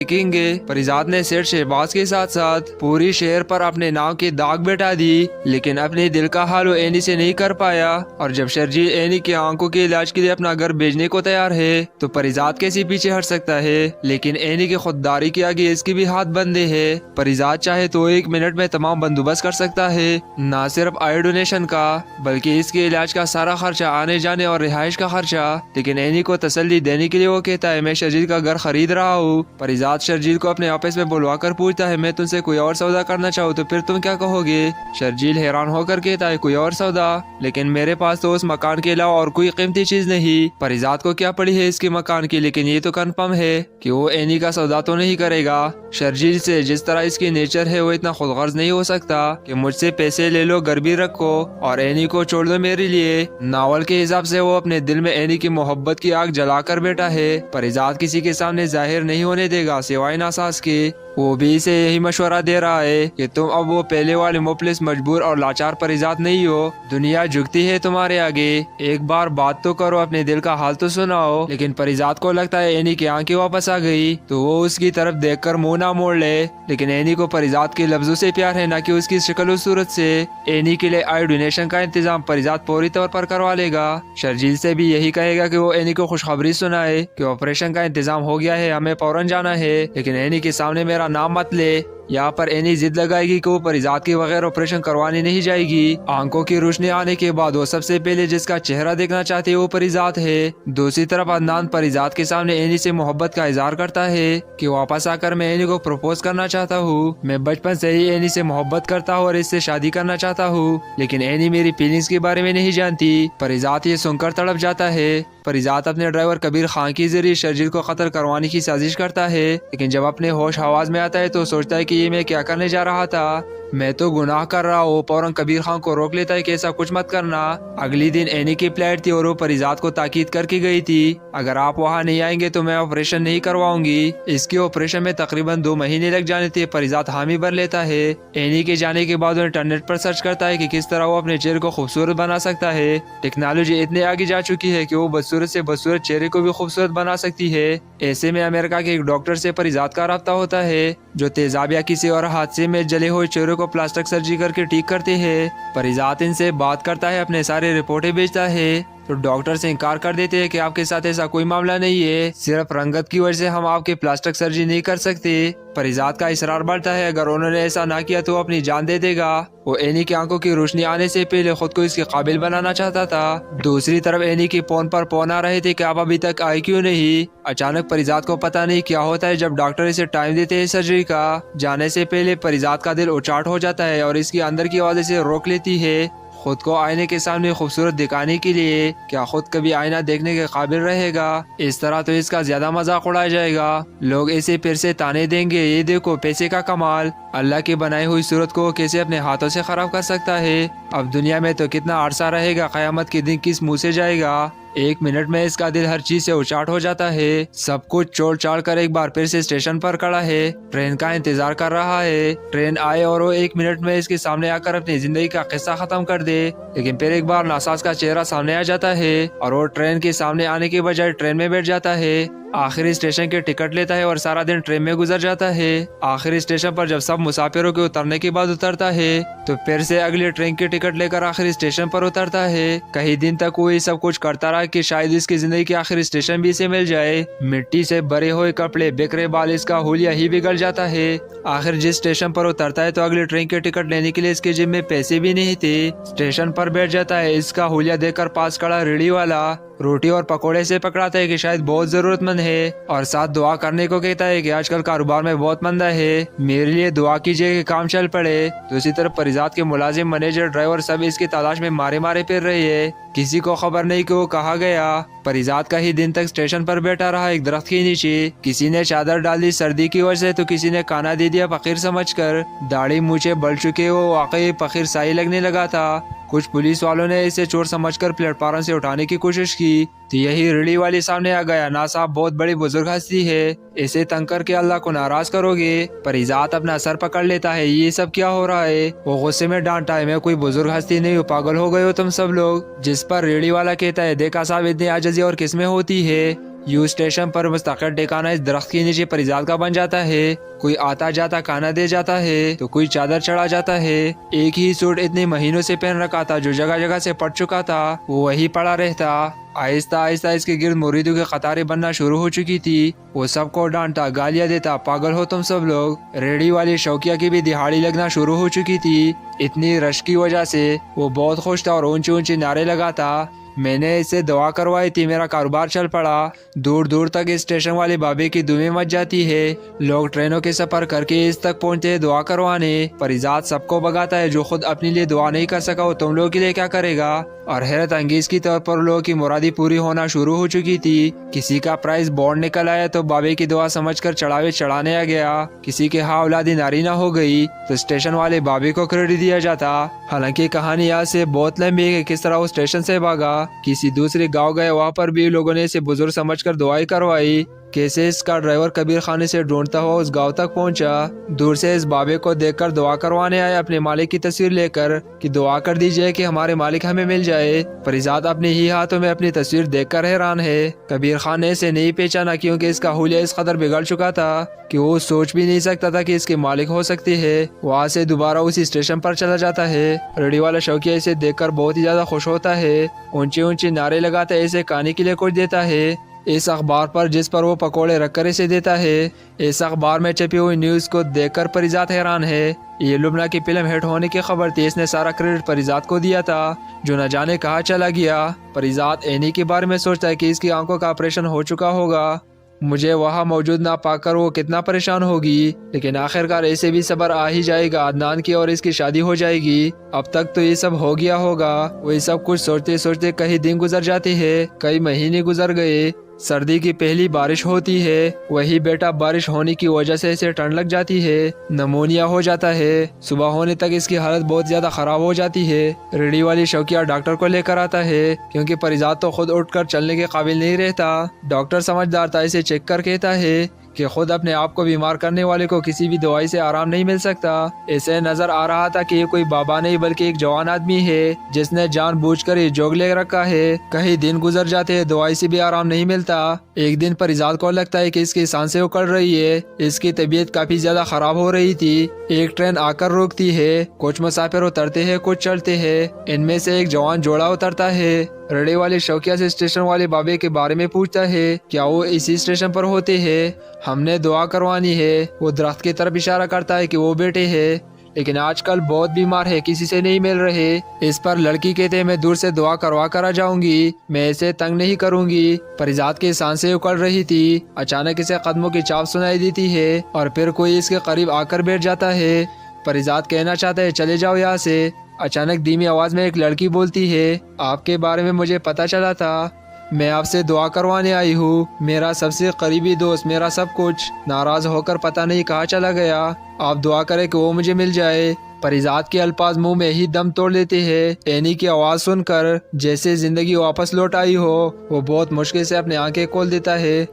F: देखेंगे परिजात ने सेठ शहबाज के साथ साथ पूरी शहर पर अपने नाम की दाग बैठा दी, लेकिन अपने दिल का हाल वो एनी से नहीं कर पाया। और जब शर्जील एनी की आंखों के इलाज के लिए अपना घर भेजने को तैयार है तो परिजात कैसे पीछे हट सकता है। लेकिन एनी की खुददारी के आगे इसके भी हाथ बंधे है। परिजात चाहे तो 1 मिनट में तमाम बंदोबस्त कर सकता है, न सिर्फ आई डोनेशन का बल्कि इसके इलाज का सारा खर्चा, आने जाने और रिहाइश का खर्चा। लेकिन एनी को तसल्ली देने के लिए वो कहता है, मैं शर्जील का घर खरीद रहा हूँ। परिजात शर्जील को अपने ऑफिस में बुलवा कर पूछता है, मैं तुमसे कोई और सौदा करना चाहूँ तो फिर तुम क्या कहोगे? शर्जील हैरान होकर कहता है, कोई और सौदा? लेकिन मेरे पास तो उस मकान के अलावा और कोई कीमती चीज नहीं। परिजात को क्या पड़ी है इसके मकान की, लेकिन ये तो कंफर्म है कि वो एनी का सौदा तो नहीं करेगा। शर्जील से जिस तरह इसकी नेचर है वो इतना खुदगर्ज नहीं हो सकता कि मुझसे पैसे ले लो, घर भी रखो और एनी को छोड़ दो मेरे लिए। नावल के हिसाब से वो अपने दिल में एनी की मोहब्बत की आग जलाकर बैठा है। परिजात किसी के सामने जाहिर नहीं होने देगा सिवाय नासास के। वो भी इसे यही मशवरा दे रहा है कि तुम अब वो पहले वाले मुफलिस, मजबूर और लाचार परिजात नहीं हो। दुनिया झुकती है तुम्हारे आगे, एक बार बात तो करो, अपने दिल का हाल तो सुनाओ। लेकिन परिजात को लगता है एनी की आंखें वापस आ गई तो वो उसकी तरफ देखकर मुंह ना मोड़ ले। लेकिन एनी को परिजात के लफ्जों से प्यार है, न कि उसकी शक्ल और सूरत से। एनी के लिए आई डोनेशन का इंतजाम परिजात पूरी तौर पर करवा लेगा। शर्जील से भी यही कहेगा कि वो एनी को खुशखबरी सुनाए कि ऑपरेशन का इंतजाम हो गया है, हमें फौरन जाना है। लेकिन एनी के सामने मेरा नाम मत ले। यहाँ पर एनी जिद लगाएगी कि वो परिजात के बगैर ऑपरेशन करवाने नहीं जाएगी। आंखों की रोशनी आने के बाद वो सबसे पहले जिसका चेहरा देखना चाहती है वो परिजात है। दूसरी तरफ अदनान परिजात के सामने एनी से मोहब्बत का इजहार करता है कि वापस आकर मैं एनी को प्रपोज करना चाहता हूँ। मैं बचपन से ही एनी से मोहब्बत करता हूँ और इससे शादी करना चाहता हूँ, लेकिन एनी मेरी फीलिंग्स के बारे में नहीं जानती। परिजात ये सुनकर तड़प जाता है। परिजात अपने ड्राइवर कबीर खान के जरिए शर्जील को कत्ल करवाने की साजिश करता है, लेकिन जब अपने होश हवास में आता है तो सोचता है कि ये मैं क्या करने जा रहा था, मैं तो गुनाह कर रहा हूँ। फौरन कबीर खान को रोक लेता है कि ऐसा कुछ मत करना। अगली दिन एनी की फ्लाइट थी और वो परिजात को ताकीद करके गई थी, अगर आप वहाँ नहीं आएंगे तो मैं ऑपरेशन नहीं करवाऊंगी। इसके ऑपरेशन में तकरीबन 2 महीने लग जाने थे। परिजात हामी भर लेता है। एनी के जाने के बाद वो इंटरनेट पर सर्च करता है कि किस तरह वो अपने चेहरे को खूबसूरत बना सकता है। टेक्नोलॉजी इतने आगे जा चुकी है कि वो बदसूरत से बदसूरत चेहरे को भी खूबसूरत बना सकती है। ऐसे में अमेरिका के एक डॉक्टर से परिजात का राब्ता होता है जो तेजाब या किसी और हादसे में जले हुए चेहरे को प्लास्टिक सर्जरी करके ठीक करते हैं। परिजात इनसे बात करता है, अपने सारे रिपोर्टें भेजता है तो डॉक्टर से इनकार कर देते हैं कि आपके साथ ऐसा कोई मामला नहीं है, सिर्फ रंगत की वजह से हम आपके प्लास्टिक सर्जरी नहीं कर सकते। परिजात का इसरार बढ़ता है, अगर उन्होंने ऐसा ना किया तो अपनी जान दे देगा। वो एनी की आंखों की रोशनी आने से पहले खुद को इसके काबिल बनाना चाहता था। दूसरी तरफ एनी के फोन पर फोन आ रहे थे कि आप अभी तक आए क्यों नहीं। अचानक परिजात को पता नहीं क्या होता है जब डॉक्टर इसे टाइम देते हैं सर्जरी का। जाने से पहले परिजात का दिल उचाट हो जाता है और इसकी अंदर की आवाज़ इसे रोक लेती है, खुद को आईने के सामने खूबसूरत दिखाने के लिए। क्या खुद कभी आईना देखने के काबिल रहेगा? इस तरह तो इसका ज्यादा मजाक उड़ाया जाएगा, लोग इसे फिर से ताने देंगे, ये देखो पैसे का कमाल, अल्लाह की बनाई हुई सूरत को कैसे अपने हाथों से खराब कर सकता है। अब दुनिया में तो कितना अरसा रहेगा, कयामत के दिन किस मुंह से जाएगा। 1 मिनट में इसका दिल हर चीज से उचाट हो जाता है। सब कुछ छोड़ छाड़ कर एक बार फिर से स्टेशन पर खड़ा है, ट्रेन का इंतजार कर रहा है। ट्रेन आए और वो 1 मिनट में इसके सामने आकर अपनी जिंदगी का किस्सा खत्म कर दे। लेकिन फिर एक बार नासाज का चेहरा सामने आ जाता है और वो ट्रेन के सामने आने के बजाय ट्रेन में बैठ जाता है। आखिरी स्टेशन के टिकट लेता है और सारा दिन ट्रेन में गुजर जाता है। आखिरी स्टेशन पर जब सब मुसाफिरों के उतरने के बाद उतरता है तो फिर से अगले ट्रेन के टिकट लेकर आखिरी स्टेशन पर उतरता है। कई दिन तक वो ये सब कुछ करता रहा कि शायद इसकी जिंदगी के आखिरी स्टेशन भी इसे मिल जाए। मिट्टी से भरे हुए कपड़े, बिखरे बाल, इसका हुलिया ही बिगड़ जाता है। आखिर जिस स्टेशन पर उतरता है तो अगले ट्रेन के टिकट लेने के लिए इसके जेब में पैसे भी नहीं थे। स्टेशन पर बैठ जाता है। इसका हुलिया देखकर पास खड़ा रेडी वाला रोटी और पकोड़े से पकड़ाता है कि शायद बहुत जरूरतमंद है और साथ दुआ करने को कहता है कि आजकल कारोबार में बहुत मंदा है, मेरे लिए दुआ कीजिए कि काम चल पड़े। दूसरी तरफ परिजात के मुलाजिम, मैनेजर, ड्राइवर सब इसकी तलाश में मारे मारे फिर रही है। किसी को खबर नहीं कि वो कहाँ गया। परिजात का ही दिन तक स्टेशन पर बैठा रहा एक दरख्त के नीचे। किसी ने चादर डाल दी सर्दी की वजह से तो किसी ने काना दे दिया फकीर समझकर। दाढ़ी मूछे बढ़ चुके वो वाकई फकीर साई लगने लगा था। कुछ पुलिस वालों ने इसे चोर समझकर प्लेटफार्म से उठाने की कोशिश की तो यही रेडी वाली सामने आ गया। ना साहब, बहुत बड़ी बुजुर्ग हस्ती है, इसे तंग करके अल्लाह को नाराज करोगे। परिजात अपना सर पकड़ लेता है, ये सब क्या हो रहा है। वो गुस्से में डांटा है, मैं कोई बुजुर्ग हस्ती नहीं हूँ, पागल हो गए हो तुम सब लोग। जिस पर रेडी वाला कहता है, देखा साहब, इतनी आजिज़ी और किस्में होती है। यू स्टेशन पर मुस्तकिल ठिकाना इस दरख्त के नीचे परिजात का बन जाता है। कोई आता जाता खाना दे जाता है तो कोई चादर चढ़ा जाता है। एक ही सूट इतने महीनों से पहन रखा था जो जगह जगह से पट चुका था, वो वही पड़ा रहता। आहिस्ता आहिस्ता इसके गिर्द मुरीदों की कतारें बनना शुरू हो चुकी थी। वो सबको डांटा, गालियां देता, पागल हो तुम सब लोग। रेडी वाली शौकिया की भी दिहाड़ी लगना शुरू हो चुकी थी। इतनी रश की वजह से वो बहुत खुश था और ऊंचे ऊंचे नारे लगाता। मैंने इससे दुआ करवाई थी, मेरा कारोबार चल पड़ा। दूर दूर तक इस स्टेशन वाले बाबे की दुमें मच जाती है। लोग ट्रेनों के सफर करके इस तक पहुंचते हैं दुआ करवाने। परिजात सबको भगाता है, जो खुद अपने लिए दुआ नहीं कर सका वो तुम लोगों के लिए क्या करेगा। और हैरत अंगेज की तौर पर लोगों की मुरादी पूरी होना शुरू हो चुकी थी। किसी का प्राइस बॉन्ड निकल आया तो बाबे की दुआ समझकर चढ़ावे चढ़ाने आ गया। किसी के हाँ औलादी नारीना हो गई तो स्टेशन वाले बाबे को क्रेडिट दिया जाता। हालांकि कहानी यहाँ से बहुत लंबी है, किस तरह वो स्टेशन से भागा, किसी दूसरे गांव गए, वहाँ पर भी लोगों ने इसे बुजुर्ग समझकर दुआई करवाई। कैसे इसका ड्राइवर कबीर खाने से ढूंढता हुआ उस गांव तक पहुंचा। दूर से इस बाबे को देखकर दुआ करवाने आया अपने मालिक की तस्वीर लेकर कि दुआ कर दीजिए कि हमारे मालिक हमें मिल जाए। परिजात अपने ही हाथों में अपनी तस्वीर देखकर हैरान है। कबीर खान ने इसे नहीं पहचाना क्योंकि इसका हुलिया इस कदर बिगड़ चुका था कि वो सोच भी नहीं सकता था कि इसके मालिक हो सकती है। वहाँ से दोबारा उसी स्टेशन पर चला जाता है। रेडी वाला शौकिया इसे देखकर बहुत ही ज्यादा खुश होता है। ऊंचे ऊंचे नारे लगाता है, इसे खाने के लिए कुछ देता है। इस अखबार पर जिस पर वो पकोड़े रखकर इसे देता है, इस अखबार में छपी हुई न्यूज को देखकर परिजात हैरान है। ये लुबना की फिल्म हिट होने की खबर थी। इसने सारा क्रेडिट परिजात को दिया था जो न जाने कहाँ चला गया। परिजात एनी के बारे में सोचता है कि इसकी आंखों का ऑपरेशन हो चुका होगा। मुझे वहाँ मौजूद ना पाकर वो कितना परेशान होगी, लेकिन आखिरकार ऐसे भी सब्र आ ही जाएगा। अदनान की और इसकी शादी हो जाएगी। अब तक तो ये सब हो गया होगा। वही सब कुछ सोचते सोचते कई दिन गुजर जाते हैं, कई महीने गुजर गए। सर्दी की पहली बारिश होती है। वही बेटा बारिश होने की वजह से इसे ठंड लग जाती है, नमोनिया हो जाता है। सुबह होने तक इसकी हालत बहुत ज्यादा खराब हो जाती है। रेडी वाली शौकिया डॉक्टर को लेकर आता है क्योंकि परिजात तो खुद उठकर चलने के काबिल नहीं रहता। डॉक्टर समझदार था, इसे चेक कर कहता है कि खुद अपने आप को बीमार करने वाले को किसी भी दवाई से आराम नहीं मिल सकता। इसे नजर आ रहा था कि ये कोई बाबा नहीं बल्कि एक जवान आदमी है जिसने जानबूझकर ये जोग ले रखा है। कई दिन गुजर जाते हैं, दवाई से भी आराम नहीं मिलता। एक दिन परिजात को लगता है कि इसकी सांसें उखड़ रही है। इसकी तबीयत काफी ज्यादा खराब हो रही थी। एक ट्रेन आकर रुकती है। कुछ मुसाफिर उतरते हैं, कुछ चढ़ते हैं। इनमें से एक जवान जोड़ा उतरता है। रेडी वाले शौकिया से स्टेशन वाले बाबे के बारे में पूछता है, क्या वो इसी स्टेशन पर होते हैं? हमने दुआ करवानी है। वो दरख्त की तरफ इशारा करता है कि वो बेटे है, लेकिन आजकल बहुत बीमार है, किसी से नहीं मिल रहे। इस पर लड़की कहते हैं, मैं दूर से दुआ करवा कर आ जाऊंगी, मैं इसे तंग नहीं करूंगी। परिजात की सांसें उखड़ रही थी। अचानक इसे कदमों की चाप सुनाई देती है और फिर कोई इसके करीब आकर बैठ जाता है। परिजात कहना चाहता है, चले जाओ यहाँ से। अचानक धीमी आवाज में एक लड़की बोलती है, आपके बारे में मुझे पता चला था, मैं आपसे दुआ करवाने आई हूँ। मेरा सबसे करीबी दोस्त, मेरा सब कुछ, नाराज होकर पता नहीं कहाँ चला गया। आप दुआ करें कि वो मुझे मिल जाए। परिजात के अल्फाज मुंह में ही दम तोड़ लेते हैं। एनी की आवाज सुनकर जैसे जिंदगी वापस लौट आई हो, वो बहुत मुश्किल से अपनी आंखें खोल देता है।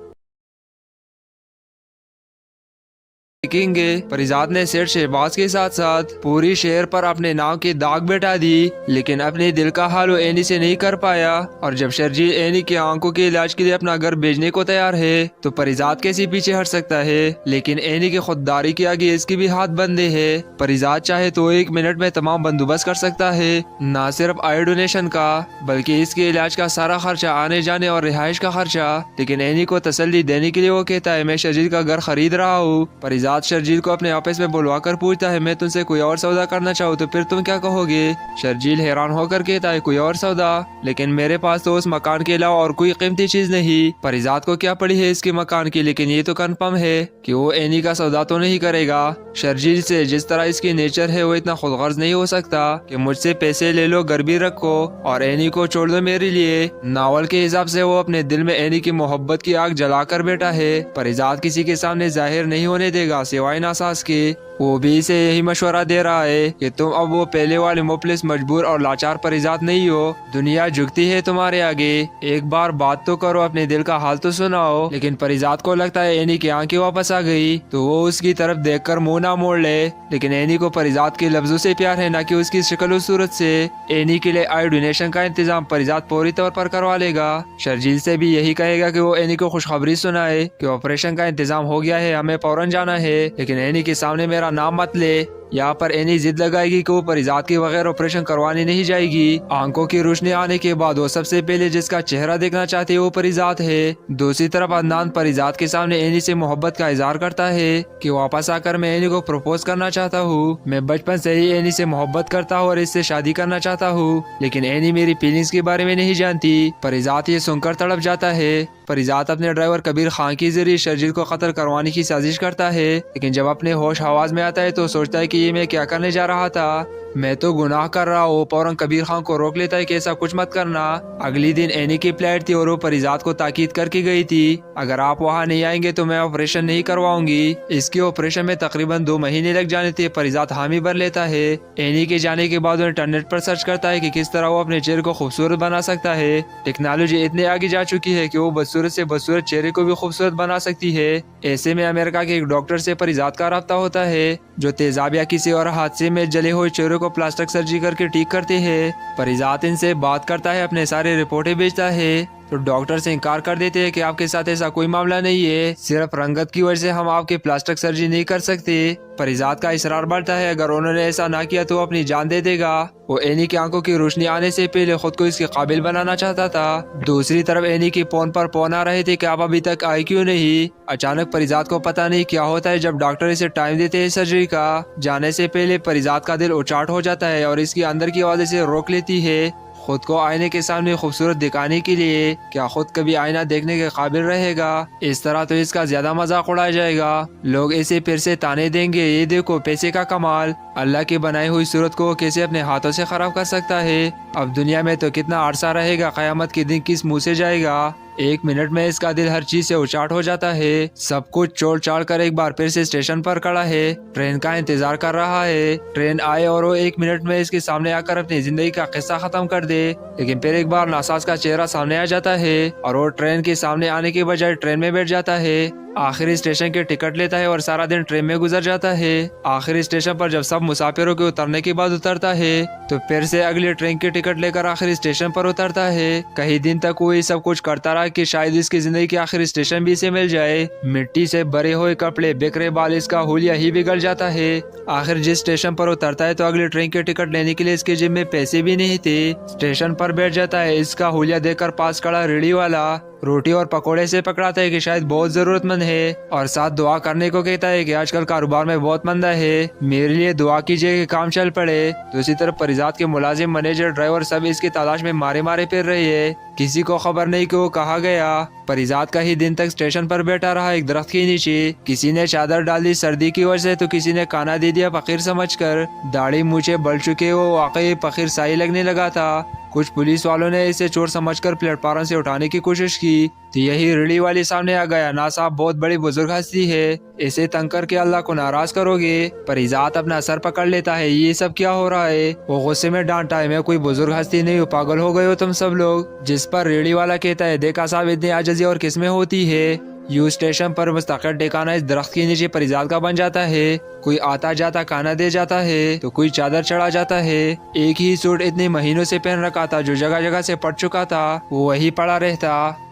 F: देखेंगे परिजात ने सेठ शहबाज के साथ साथ पूरी शहर पर अपने नाम की दाग बैठा दी, लेकिन अपने दिल का हाल वो एनी से नहीं कर पाया। और जब शर्जील एनी की आंखों के इलाज के लिए अपना घर भेजने को तैयार है तो परिजात कैसे पीछे हट सकता है। लेकिन एनी की खुददारी के आगे इसकी भी हाथ बंधे है। परिजात चाहे तो 1 मिनट में तमाम बंदोबस्त कर सकता है, न सिर्फ आई डोनेशन का बल्कि इसके इलाज का सारा खर्चा, आने जाने और रिहाइश का खर्चा। लेकिन एनी को तसल्ली देने के लिए वो कहता है, मैं शर्जील का घर खरीद रहा हूँ। परिजात शर्जील को अपने ऑफिस में बुलवाकर पूछता है, मैं तुमसे कोई और सौदा करना चाहूँ तो फिर तुम क्या कहोगे? शर्जील हैरान होकर कहता है, कोई और सौदा? लेकिन मेरे पास तो उस मकान के अलावा और कोई कीमती चीज नहीं। परिजात को क्या पड़ी है इसके मकान की, लेकिन ये तो कंफर्म है कि वो एनी का सौदा तो नहीं करेगा। शर्जील से जिस तरह इसकी नेचर है वो इतना खुदगर्ज नहीं हो सकता कि मुझसे पैसे ले लो, घर भी रखो और एनी को छोड़ दो मेरे लिए। नावल के हिसाब से वो अपने दिल में एनी की मोहब्बत की आग जलाकर बैठा है। परिजात किसी के सामने जाहिर नहीं होने देगा सिवाय नासास के। वो भी इसे यही मशवरा दे रहा है कि तुम अब वो पहले वाले मुफलिस, मजबूर और लाचार परिजात नहीं हो। दुनिया झुकती है तुम्हारे आगे, एक बार बात तो करो, अपने दिल का हाल तो सुनाओ। लेकिन परिजात को लगता है एनी की आंखें वापस आ गई तो वो उसकी तरफ देखकर मुंह ना मोड़ ले। लेकिन एनी को परिजात के लफ्जों से प्यार है, न कि उसकी शक्ल और सूरत से। एनी के लिए आई डोनेशन का इंतजाम परिजात पूरी तौर पर करवा लेगा। शर्जील से भी यही कहेगा कि वो एनी को खुशखबरी सुनाए कि ऑपरेशन का इंतजाम हो गया है, हमें फौरन जाना है। लेकिन एनी के सामने मेरा नाम मत ले। यहाँ पर एनी जिद लगाएगी कि वो परिजात के बगैर ऑपरेशन करवाने नहीं जाएगी। आंखों की रोशनी आने के बाद वो सबसे पहले जिसका चेहरा देखना चाहती है वो परिजात है। दूसरी तरफ अदनान परिजात के सामने एनी से मोहब्बत का इजहार करता है कि वापस आकर मैं एनी को प्रपोज करना चाहता हूँ। मैं बचपन से ही एनी से मोहब्बत करता हूँ और इससे शादी करना चाहता हूँ, लेकिन एनी मेरी फीलिंग्स के बारे में नहीं जानती। परिजात ये सुनकर तड़प जाता है। परिजात अपने ड्राइवर कबीर खान के जरिए शर्जील को कत्ल करवाने की साजिश करता है, लेकिन जब अपने होश हवास में आता है तो सोचता है कि ये मैं क्या करने जा रहा था, मैं तो गुनाह कर रहा हूँ। फौरन कबीर खान को रोक लेता है कि ऐसा कुछ मत करना। अगली दिन एनी की फ्लाइट थी और वो परिजात को ताकीद करके गई थी, अगर आप वहाँ नहीं आएंगे तो मैं ऑपरेशन नहीं करवाऊंगी। इसके ऑपरेशन में तकरीबन 2 महीने लग जाने थे। परिजात हामी भर लेता है। एनी के जाने के बाद वो इंटरनेट पर सर्च करता है कि किस तरह वो अपने चेहरे को खूबसूरत बना सकता है। टेक्नोलॉजी इतने आगे जा चुकी है कि वो बदसूरत से बदसूरत चेहरे को भी खूबसूरत बना सकती है। ऐसे में अमेरिका के एक डॉक्टर से परिजात का राब्ता होता है जो तेजाब या किसी और हादसे में जले हुए चेहरे को प्लास्टिक सर्जरी करके ठीक करते हैं। परिजात इनसे बात करता है, अपने सारे रिपोर्टें भेजता है तो डॉक्टर से इनकार कर देते हैं कि आपके साथ ऐसा कोई मामला नहीं है, सिर्फ रंगत की वजह से हम आपके प्लास्टिक सर्जरी नहीं कर सकते। परिजात का इसरार बढ़ता है, अगर उन्होंने ऐसा ना किया तो अपनी जान दे देगा। वो एनी की आंखों की रोशनी आने से पहले खुद को इसके काबिल बनाना चाहता था। दूसरी तरफ एनी की फोन पर फोन आ रहे थे कि आप अभी तक आए क्यों नहीं। अचानक परिजात को पता नहीं क्या होता है जब डॉक्टर इसे टाइम देते हैं सर्जरी का। जाने से पहले परिजात का दिल उचाट हो जाता है और इसकी अंदर की आवाज़ इसे रोक लेती है खुद को आईने के सामने खूबसूरत दिखाने के लिए। क्या खुद कभी आईना देखने के काबिल रहेगा? इस तरह तो इसका ज्यादा मजाक उड़ाया जाएगा। लोग इसे फिर से ताने देंगे, ये देखो पैसे का कमाल, अल्लाह की बनाई हुई सूरत को कैसे अपने हाथों से खराब कर सकता है। अब दुनिया में तो कितना अरसा रहेगा, कयामत के दिन किस मुंह से जाएगा। 1 मिनट में इसका दिल हर चीज से उचाट हो जाता है। सब कुछ छोड़ छाड़ कर एक बार फिर से स्टेशन पर खड़ा है। ट्रेन का इंतजार कर रहा है। ट्रेन आए और वो 1 मिनट में इसके सामने आकर अपनी जिंदगी का किस्सा खत्म कर दे। लेकिन फिर एक बार नासाज का चेहरा सामने आ जाता है और वो ट्रेन के सामने आने के बजाय ट्रेन में बैठ जाता है। आखिरी स्टेशन के टिकट लेता है और सारा दिन ट्रेन में गुजर जाता है। आखिरी स्टेशन पर जब सब मुसाफिरों के उतरने के बाद उतरता है तो फिर से अगली ट्रेन की टिकट लेकर आखिरी स्टेशन पर उतरता है। कई दिन तक वो ये सब कुछ करता रहा कि शायद इसकी जिंदगी के आखिरी स्टेशन भी इसे मिल जाए। मिट्टी से भरे हुए कपड़े, बिखरे बाल, इसका हुलिया ही बिगड़ जाता है। आखिर जिस स्टेशन पर उतरता है तो अगली ट्रेन के टिकट लेने के लिए इसके जेब में पैसे भी नहीं थे। स्टेशन पर बैठ जाता है। इसका हुलिया देखकर पास खड़ा रेडी वाला रोटी और पकोड़े से पकड़ाता है कि शायद बहुत जरूरतमंद है और साथ दुआ करने को कहता है कि आजकल कारोबार में बहुत मंदा है, मेरे लिए दुआ कीजिए कि काम चल पड़े। दूसरी तरफ परिजात के मुलाजिम, मैनेजर, ड्राइवर सब इसकी तलाश में मारे मारे फिर रही है। किसी को खबर नहीं कि वो कहाँ गया। परिजात का ही दिन तक स्टेशन पर बैठा रहा एक दरख्त के नीचे। किसी ने चादर डाल दी सर्दी की वजह से तो किसी ने खाना दे दिया फकीर समझकर। दाढ़ी मूछे बढ़ चुके वो वाकई फकीर साई लगने लगा था। कुछ पुलिस वालों ने इसे चोर समझकर प्लेटफार्म से उठाने की कोशिश की तो यही रेडी वाली सामने आ गया। ना साहब, बहुत बड़ी बुजुर्ग हस्ती है, इसे तंग करके अल्लाह को नाराज करोगे। परिजात अपना सर पकड़ लेता है, ये सब क्या हो रहा है। वो गुस्से में डांटा है, मैं कोई बुजुर्ग हस्ती नहीं हूँ, पागल हो गए हो तुम सब लोग। जिस पर रेडी वाला कहता है, देखा साहब इतनी आजिज़ी और किस्में होती है। यू स्टेशन पर मुस्तकिल ठिकाना इस दरख्त के नीचे परिजात का बन जाता है। कोई आता जाता खाना दे जाता है तो कोई चादर चढ़ा जाता है। एक ही सूट इतने महीनों से पहन रखा था जो जगह जगह से पड़ चुका था, वो वही पड़ा रहता।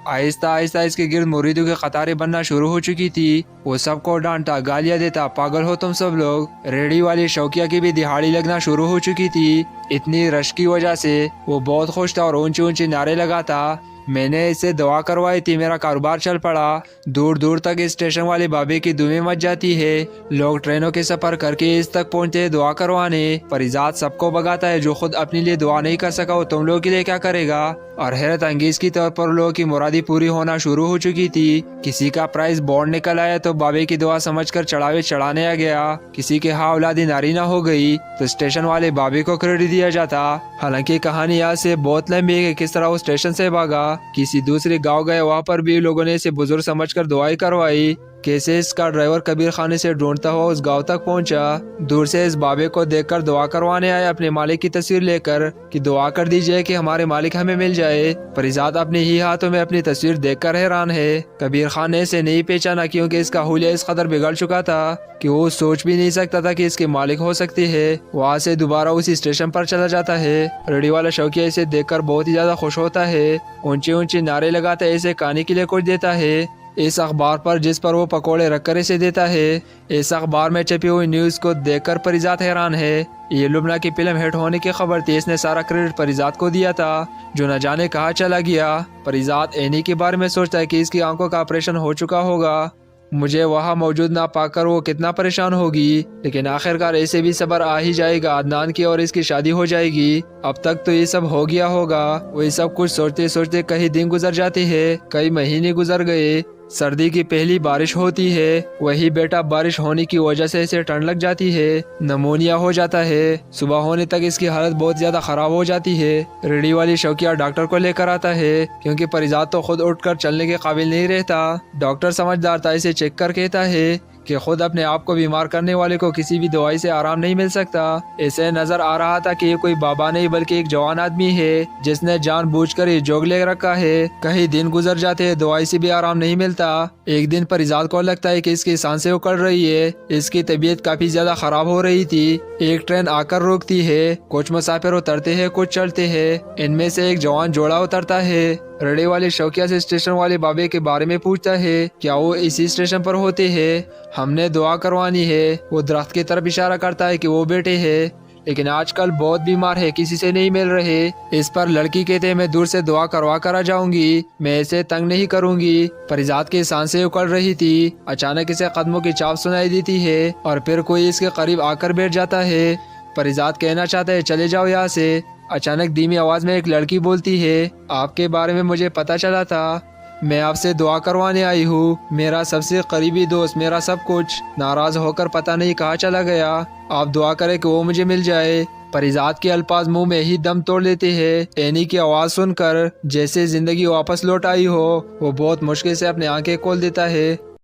F: आहिस्ता आहिस्ता इसके गिर्द मुरीदों की कतारें बनना शुरू हो चुकी थी। वो सबको डांटा, गालियां देता, पागल हो तुम सब लोग। रेडी वाली शौकिया की भी दिहाड़ी लगना शुरू हो चुकी थी। इतनी रश की वजह से वो बहुत खुश था और ऊंचे ऊंचे नारे लगाता। मैंने इससे दवा करवाई थी, मेरा कारोबार चल पड़ा। दूर दूर तक इस स्टेशन वाले बाबे की दुमें मच जाती है। लोग ट्रेनों के सफर करके इस तक पहुंचते हैं दुआ करवाने। परिजात सबको भगाता है, जो खुद अपने लिए दुआ नहीं कर सका वो तुम लोगों के लिए क्या करेगा। और हैरत अंगेज की तौर पर लोगों की मुरादी पूरी होना शुरू हो चुकी थी। किसी का प्राइस बॉन्ड निकल आया तो बाबे की दुआ समझकर चढ़ावे चढ़ाने आ गया। किसी के हाँ औलादी नारीना हो गई तो स्टेशन वाले बाबे को क्रेडिट दिया जाता। हालांकि कहानी यहाँ से बहुत लंबी है कि किस तरह वो स्टेशन से भागा, किसी दूसरे गांव गए, वहाँ पर भी लोगों ने इसे बुजुर्ग समझकर दुआई करवाई। कैसे इसका ड्राइवर कबीर खाने से ढूंढता हुआ उस गांव तक पहुंचा। दूर से इस बाबे को देखकर दुआ करवाने आया अपने मालिक की तस्वीर लेकर कि दुआ कर दीजिए कि हमारे मालिक हमें मिल जाए। परिजात अपने ही हाथों में अपनी तस्वीर देखकर हैरान है। कबीर खान ने इसे नहीं पहचाना क्योंकि इसका हुलिया इस कदर बिगड़ चुका था कि वो सोच भी नहीं सकता था कि इसके मालिक हो सकती है। वहाँ से दोबारा उसी स्टेशन पर चला जाता है। रेडी वाला शौकिया इसे देखकर बहुत ही ज्यादा खुश होता है। ऊंचे ऊंचे नारे लगाता है, इसे खाने के लिए कुछ देता है। इस अखबार पर जिस पर वो पकोड़े रखकर इसे देता है, इस अखबार में छपी हुई न्यूज को देखकर परिजात हैरान है। ये लुबना की फिल्म हिट होने की खबर थी। इसने सारा क्रेडिट परिजात को दिया था जो न जाने कहाँ चला गया। परिजात एनी के बारे में सोचता है कि इसकी आंखों का ऑपरेशन हो चुका होगा। मुझे वहाँ मौजूद ना पाकर वो कितना परेशान होगी, लेकिन आखिरकार ऐसे भी सबर आ ही जाएगा। अदनान की और इसकी शादी हो जाएगी। अब तक तो ये सब हो गया होगा। वो ये सब कुछ सोचते सोचते कई दिन गुजर जाते हैं, कई महीने गुजर गए। सर्दी की पहली बारिश होती है, वही बेटा बारिश होने की वजह से इसे ठंड लग जाती है, नमोनिया हो जाता है। सुबह होने तक इसकी हालत बहुत ज्यादा खराब हो जाती है। रेडी वाली शौकिया डॉक्टर को लेकर आता है, क्योंकि परिजाद तो खुद उठकर चलने के काबिल नहीं रहता। डॉक्टर समझदार था, इसे चेक कर कहता है कि खुद अपने आप को बीमार करने वाले को किसी भी दवाई से आराम नहीं मिल सकता। इसे नजर आ रहा था कि ये कोई बाबा नहीं बल्कि एक जवान आदमी है, जिसने जानबूझकर ये जोग ले रखा है। कई दिन गुजर जाते हैं, दवाई से भी आराम नहीं मिलता। एक दिन परिजाद को लगता है कि इसकी सांसें उकड़ रही है, इसकी तबीयत काफी ज्यादा खराब हो रही थी। एक ट्रेन आकर रुकती है, कुछ मुसाफिर उतरते हैं, कुछ चलते हैं। इनमें से एक जवान जोड़ा उतरता है। रेडी वाले शौकिया से स्टेशन वाले बाबे के बारे में पूछता है, क्या वो इसी स्टेशन पर होते हैं? हमने दुआ करवानी है। वो दरख्त की तरफ इशारा करता है कि वो बेटे हैं, लेकिन आजकल बहुत बीमार है, किसी से नहीं मिल रहे। इस पर लड़की कहते हैं, मैं दूर से दुआ करवा कर आ जाऊंगी, मैं इसे तंग नहीं करूंगी। परिजाद की सांसें उकड़ रही थी। अचानक इसे कदमों की चाप सुनाई देती है और फिर कोई इसके करीब आकर बैठ जाता है। परिजाद कहना चाहता है, चले जाओ यहाँ से। अचानक धीमी आवाज में एक लड़की बोलती है, आपके बारे में मुझे पता चला था, मैं आपसे दुआ करवाने आई हूँ। मेरा सबसे करीबी दोस्त, मेरा सब कुछ, नाराज होकर पता नहीं कहाँ चला गया। आप दुआ करें कि वो मुझे मिल जाए। परिजाद के अल्फाज मुंह में ही दम तोड़ लेते हैं। एनी की आवाज सुनकर जैसे जिंदगी वापस लौट आई हो, वो बहुत मुश्किल से अपनी आंखें खोल देता है।